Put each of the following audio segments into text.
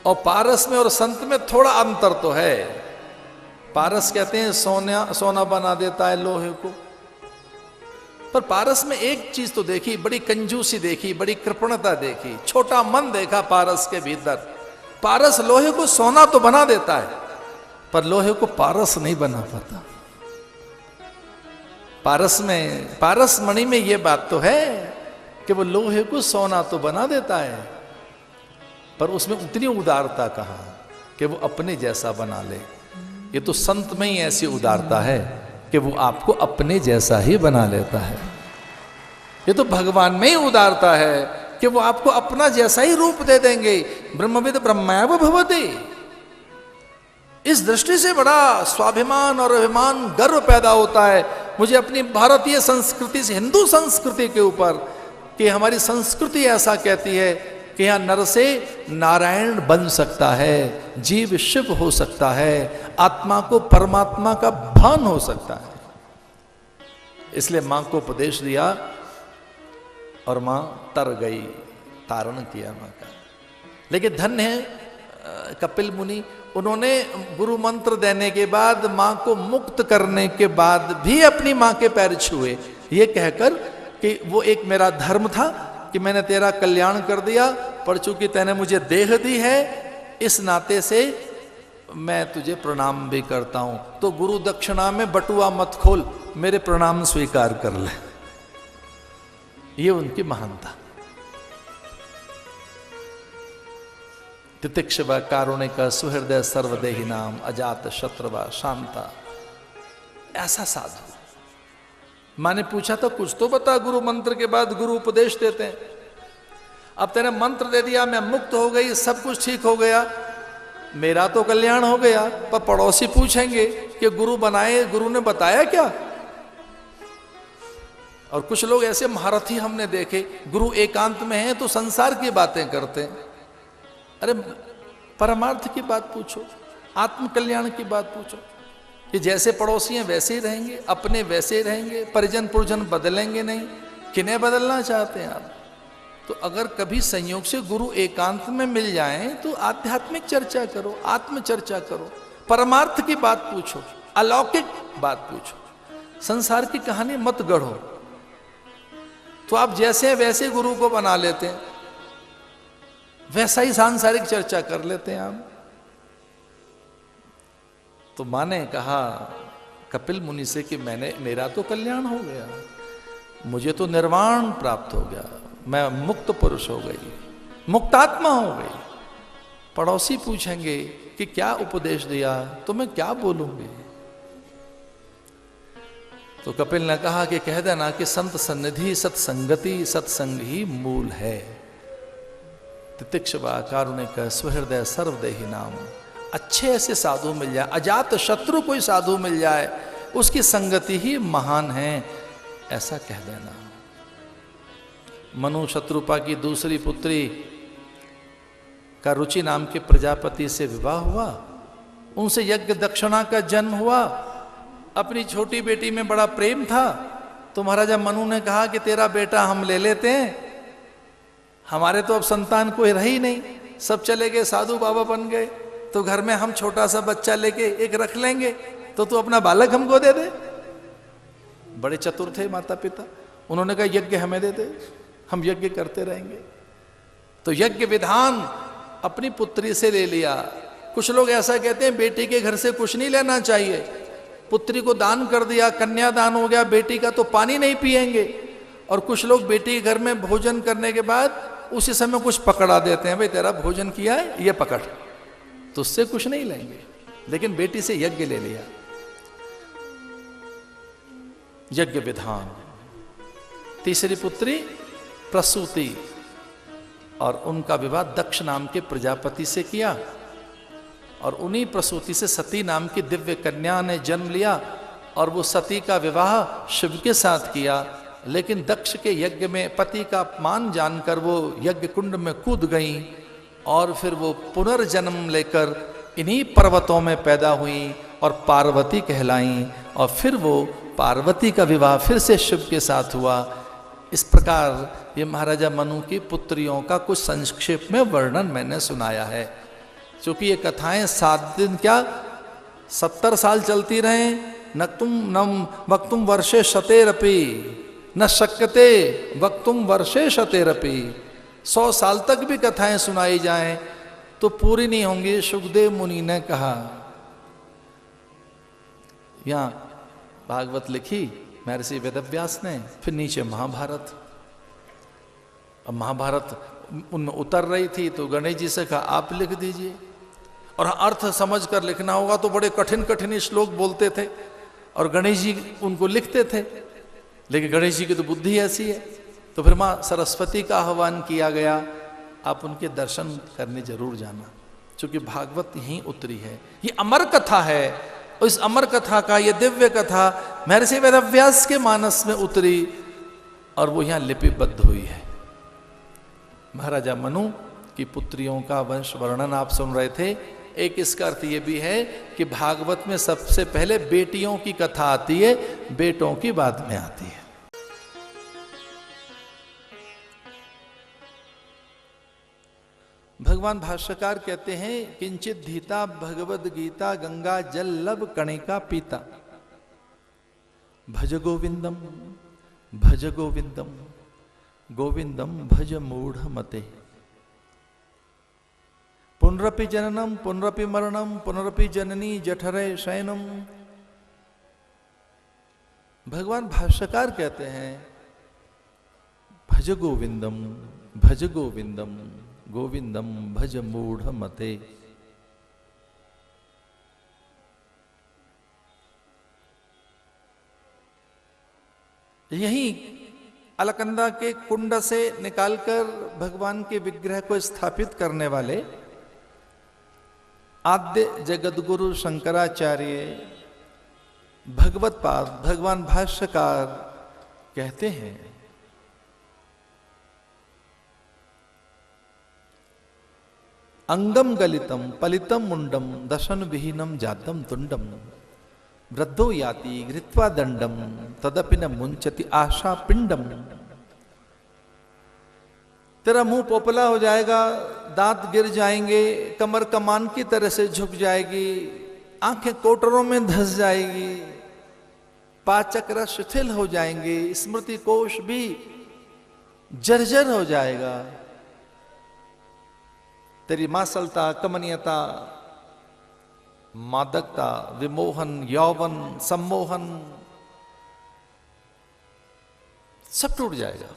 और पारस में और संत में थोड़ा अंतर तो है। पारस कहते हैं सोना बना देता है लोहे को, पर पारस में एक चीज तो देखी, बड़ी कंजूसी देखी, बड़ी कृपणता देखी, छोटा मन देखा पारस के भीतर। पारस लोहे को सोना तो बना देता है, पर लोहे को पारस नहीं बना पाता। पारस मणि में यह बात तो है कि वो लोहे को सोना तो बना देता है, पर उसमें उतनी उदारता कहाँ कि वो अपने जैसा बना ले। ये तो संत में ही ऐसी उदारता है कि वो आपको अपने जैसा ही बना लेता है। ये तो भगवान में ही उदारता है कि वो आपको अपना जैसा ही रूप दे देंगे। ब्रह्मविद ब्रह्मैव भवति। इस दृष्टि से बड़ा स्वाभिमान और अभिमान, गर्व पैदा होता है मुझे अपनी भारतीय संस्कृति से, हिंदू संस्कृति के ऊपर, कि हमारी संस्कृति ऐसा कहती है कि यहां नर से नारायण बन सकता है, जीव शिव हो सकता है, आत्मा को परमात्मा का भान हो सकता है। इसलिए मां को उपदेश दिया और मां तर गई, तारण किया मां का। लेकिन धन्य है कपिल मुनि, उन्होंने गुरु मंत्र देने के बाद, मां को मुक्त करने के बाद भी अपनी मां के पैर छुए, ये कहकर कि वो एक मेरा धर्म था कि मैंने तेरा कल्याण कर दिया, पर चूंकि तैने मुझे देह दी है, इस नाते से मैं तुझे प्रणाम भी करता हूं। तो गुरु दक्षिणा में बटुआ मत खोल, मेरे प्रणाम स्वीकार कर ले। ये उनकी महानता। तितिक्षव कारुणिक सुहृदय सर्वदेही नाम अजात शत्रुवा शांता। ऐसा साधु। मां ने पूछा था कुछ तो बता, गुरु मंत्र के बाद गुरु उपदेश देते हैं। अब तेने मंत्र दे दिया, मैं मुक्त हो गई, सब कुछ ठीक हो गया, मेरा तो कल्याण हो गया, पर पड़ोसी पूछेंगे कि गुरु बनाए, गुरु ने बताया क्या? और कुछ लोग ऐसे महारथी हमने देखे, गुरु एकांत में हैं तो संसार की बातें करते हैं। अरे परमार्थ की बात पूछो, आत्म कल्याण की बात पूछो। कि जैसे पड़ोसी हैं वैसे ही रहेंगे, अपने वैसे ही रहेंगे, परिजन पुरजन बदलेंगे नहीं। किन्हें बदलना चाहते हैं आप? तो अगर कभी संयोग से गुरु एकांत में मिल जाएं तो आध्यात्मिक चर्चा करो, आत्म चर्चा करो, परमार्थ की बात पूछो, अलौकिक बात पूछो, संसार की कहानी मत गढ़ो। तो आप जैसे वैसे गुरु को बना लेते हैं, वैसा ही सांसारिक चर्चा कर लेते हैं आप। तो मां ने कहा कपिल मुनि से कि मेरा तो कल्याण हो गया, मुझे तो निर्वाण प्राप्त हो गया, मैं मुक्त पुरुष हो गई, मुक्तात्मा हो गई। पड़ोसी पूछेंगे कि क्या उपदेश दिया, तो मैं क्या बोलूंगी? तो कपिल ने कहा कि कह देना कि संत सन्निधि सत्संगति सत्संग ही मूल है। तितिक्षवा कारुणिक सुहृदय सर्वदेही नाम। अच्छे ऐसे साधु मिल जाए, अजात शत्रु कोई साधु मिल जाए, उसकी संगति ही महान है, ऐसा कह देना। मनु शत्रुपा की दूसरी पुत्री का रुचि नाम के प्रजापति से विवाह हुआ, उनसे यज्ञ दक्षिणा का जन्म हुआ। अपनी छोटी बेटी में बड़ा प्रेम था, तो महाराजा मनु ने कहा कि तेरा बेटा हम ले लेते हैं, हमारे तो अब संतान कोई रही नहीं, सब चले गए, साधु बाबा बन गए, तो घर में हम छोटा सा बच्चा लेके एक रख लेंगे, तो तू अपना बालक हमको दे दे। बड़े चतुर थे माता पिता, उन्होंने कहा यज्ञ हमें दे दे, हम यज्ञ करते रहेंगे। तो यज्ञ विधान अपनी पुत्री से ले लिया। कुछ लोग ऐसा कहते हैं बेटी के घर से कुछ नहीं लेना चाहिए, पुत्री को दान कर दिया, कन्यादान हो गया, बेटी का तो पानी नहीं पिएंगे। और कुछ लोग बेटी के घर में भोजन करने के बाद उसी समय कुछ पकड़ा देते हैं, भाई तेरा भोजन किया है ये पकड़, तो उससे कुछ नहीं लेंगे। लेकिन बेटी से यज्ञ ले लिया, यज्ञ विधान। तीसरी पुत्री प्रसूति, और उनका विवाह दक्ष नाम के प्रजापति से किया, और उन्हीं प्रसूति से सती नाम की दिव्य कन्या ने जन्म लिया, और वो सती का विवाह शिव के साथ किया। लेकिन दक्ष के यज्ञ में पति का अपमान जानकर वो यज्ञ कुंड में कूद गई, और फिर वो पुनर्जन्म लेकर इन्हीं पर्वतों में पैदा हुई और पार्वती कहलाईं, और फिर वो पार्वती का विवाह फिर से शिव के साथ हुआ। इस प्रकार ये महाराजा मनु की पुत्रियों का कुछ संक्षेप में वर्णन मैंने सुनाया है। क्योंकि ये कथाएं 7 दिन क्या 70 साल चलती रहे, नम वक्तुम वर्षे शतेरपि न शक्यते वक्तुम वर्षे शतेरपि। 100 साल तक भी कथाएं सुनाई जाएं तो पूरी नहीं होंगी। सुखदेव मुनि ने कहा, यहां भागवत लिखी महर्षि वेदव्यास ने, फिर नीचे महाभारत। अब महाभारत उनमें उतर रही थी तो गणेश जी से कहा आप लिख दीजिए, और अर्थ समझ कर लिखना होगा तो बड़े कठिन कठिन श्लोक बोलते थे और गणेश जी उनको लिखते थे, लेकिन गणेश जी की तो बुद्धि ऐसी है। तो फिर माँ सरस्वती का आह्वान किया गया, आप उनके दर्शन करने जरूर जाना, क्योंकि भागवत यहीं उतरी है। ये अमर कथा है, और इस अमर कथा का ये दिव्य कथा महर्षि वेदव्यास के मानस में उतरी और वो यहाँ लिपिबद्ध हुई है। महाराजा मनु की पुत्रियों का वंश वर्णन आप सुन रहे थे। एक इसका अर्थ ये भी है कि भागवत में सबसे पहले बेटियों की कथा आती है, बेटों की बाद में आती है। भगवान भाष्यकार कहते हैं, किंचित धीता भगवद गीता गंगा जल लब कणिका पीता, भज गोविंदम भज गोविंदम गोविंदम भज मूढ़ मते, पुनरपि जननम पुनरपि मरणम पुनरपि जननी जठरे शयनम। भगवान भाष्यकार कहते हैं, भज गोविंदम गोविंदम भज मूढ़ मते। यही अलकनंदा के कुंड से निकालकर भगवान के विग्रह को स्थापित करने वाले आद्य जगद्गुरु शंकराचार्य भगवत पाद भगवान भाष्यकार कहते हैं, अंगम गलितम पलितम मुंडम दशन विहीनम जातम तुंडम, वृद्धो याति घृत्वा दंडम तदपि न मुंचति आशा पिंडम। तेरा मुंह पोपला हो जाएगा, दांत गिर जाएंगे, कमर कमान की तरह से झुक जाएगी, आंखें कोटरों में धंस जाएगी, पाचक्र शिथिल हो जाएंगे, स्मृति कोश भी जर्जर हो जाएगा। तेरी मासलता, कमनीयता, मादकता, विमोहन, यौवन, सम्मोहन सब टूट जाएगा,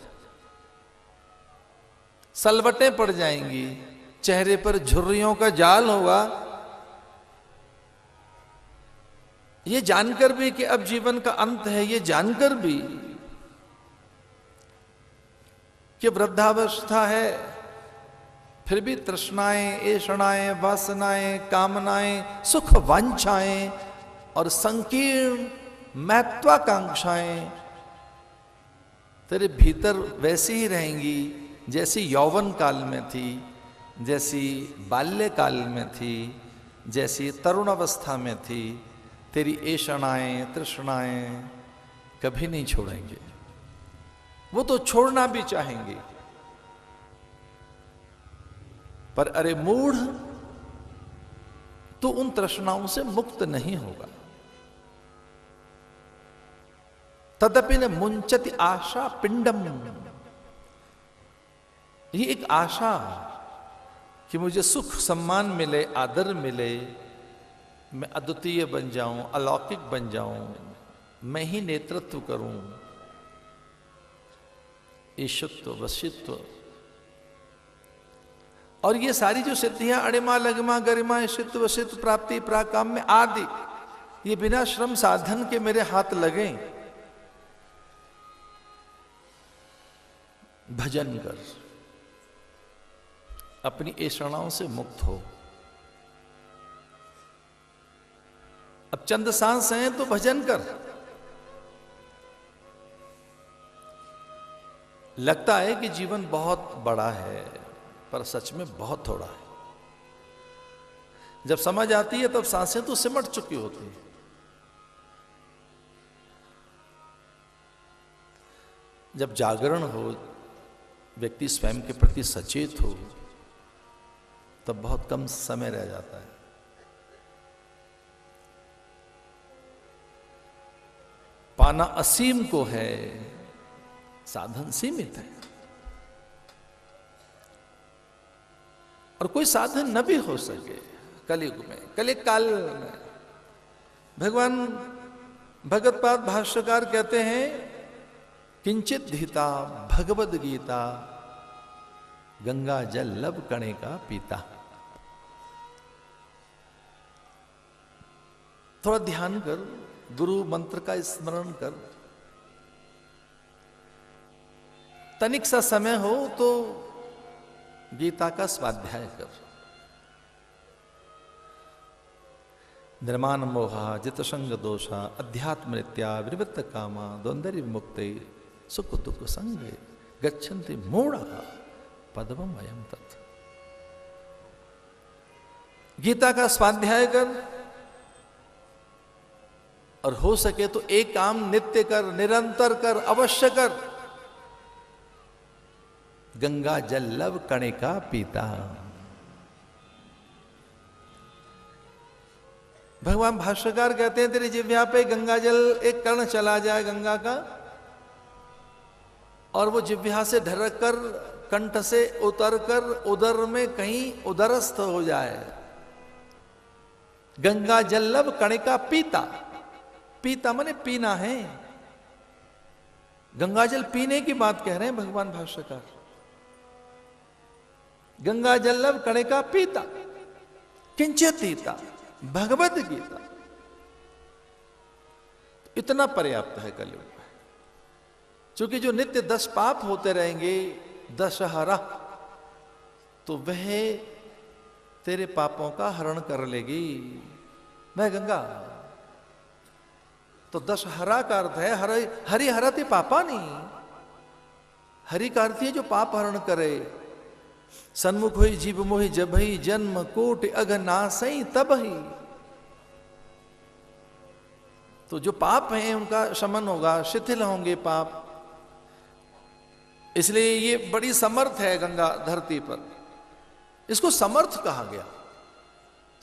सलवटें पड़ जाएंगी, चेहरे पर झुर्रियों का जाल होगा। ये जानकर भी कि अब जीवन का अंत है, ये जानकर भी कि वृद्धावस्था है, फिर भी तृष्णाएं, ऐषणाएं, वासनाएं, कामनाएं, सुख वांछाएं और संकीर्ण महत्वाकांक्षाएं तेरे भीतर वैसी ही रहेंगी जैसी यौवन काल में थी, जैसी बाल्य काल में थी, जैसी तरुण अवस्था में थी। तेरी ऐषणाएं, तृष्णाएं कभी नहीं छोड़ेंगे, वो तो छोड़ना भी चाहेंगे, पर अरे मूढ़, तो उन तृष्णाओं से मुक्त नहीं होगा। तदपि न मुंचति आशा पिंडम, ये एक आशा कि मुझे सुख सम्मान मिले, आदर मिले, मैं अद्वितीय बन जाऊं, अलौकिक बन जाऊं, मैं ही नेतृत्व करूं, ईशत्व, वशित्व और ये सारी जो सिद्धियां अणिमा, लघिमा, गरिमा, ईशित्व, वशित्व, प्राप्ति, प्राकाम्य आदि, ये बिना श्रम साधन के मेरे हाथ लगे। भजन कर, अपनी ऐषणाओं से मुक्त हो। अब चंद सांस हैं तो भजन कर। लगता है कि जीवन बहुत बड़ा है, पर सच में बहुत थोड़ा है। जब समझ आती है तब सांसें तो सिमट चुकी होती हैं। जब जागरण हो, व्यक्ति स्वयं के प्रति सचेत हो, तब बहुत कम समय रह जाता है। पाना असीम को है, साधन सीमित है। और कोई साधन न भी हो सके कलयुग में, कलियुग काल में। भगवान भगवत्पाद भाष्यकार कहते हैं, किंचित धीता भगवद गीता गंगा जल लब कणे का पीता। थोड़ा ध्यान कर, गुरु मंत्र का स्मरण कर, तनिक सा समय हो तो गीता का स्वाध्याय कर। निर्माण मोहा जित संग दोषा अध्यात्म नित्या विवृत्त कामा द्वंद्व मुक्ते सुख दुख संगे गच्छन्ति मूढ़ा पदमम अयम तत्। गीता का स्वाध्याय कर, और हो सके तो एक काम नित्य कर, निरंतर कर, अवश्य कर। गंगा जल लब कणे का पीता। भगवान भाष्यकार कहते हैं, तेरी जिह्वा पे गंगा जल एक कण चला जाए गंगा का, और वो जिह्वा से ढरक कर कंठ से उतर कर उदर में कहीं उदरस्थ हो जाए। गंगा जल लब कणे का पीता। पीता माने पीना है। गंगा जल पीने की बात कह रहे हैं भगवान भाष्यकार। गंगा जल लब कणे का पीता किंचित हिता भगवद गीता। इतना पर्याप्त है कलयुग में। क्योंकि जो नित्य 10 पाप होते रहेंगे, दशहरा, तो वह तेरे पापों का हरण कर लेगी वह गंगा। तो दशहरा का अर्थ है हरि हरति पापा नहीं। हरि का अर्थ है जो पाप हरण करे। सन्मुख हुई जीव मोहि जब ही जन्म कोटि अघ नासई तब ही। तो जो पाप हैं उनका शमन होगा, शिथिल होंगे पाप। इसलिए ये बड़ी समर्थ है गंगा धरती पर। इसको समर्थ कहा गया।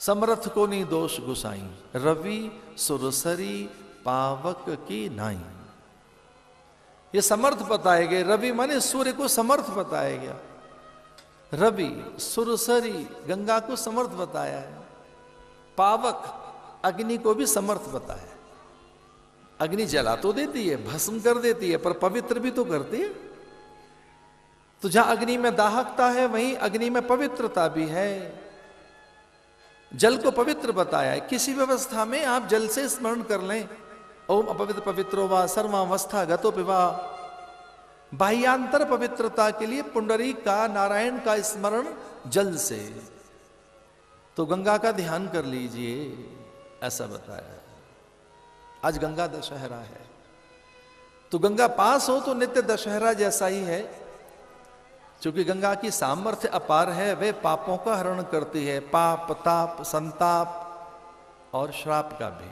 समर्थ को नहीं दोष गुसाई, रवि सुरसरी पावक की नाई। ये समर्थ बताए गए। रवि माने सूर्य को समर्थ बताया गया। रवि सुरसरी गंगा को समर्थ बताया है। पावक अग्नि को भी समर्थ बताया। अग्नि जला तो देती है, भस्म कर देती है, पर पवित्र भी तो करती है। तो जहां अग्नि में दाहकता है वहीं अग्नि में पवित्रता भी है। जल को पवित्र बताया है। किसी व्यवस्था में आप जल से स्मरण कर लें, ओम अपवित्र पवित्रो वा सर्वावस्था गतो पिवा। बाह्यांतर पवित्रता के लिए पुंडरीक का, नारायण का स्मरण जल से। तो गंगा का ध्यान कर लीजिए, ऐसा बताया। आज गंगा दशहरा है, तो गंगा पास हो तो नित्य दशहरा जैसा ही है। क्योंकि गंगा की सामर्थ्य अपार है। वे पापों का हरण करती है, पाप, ताप, संताप और श्राप का भी।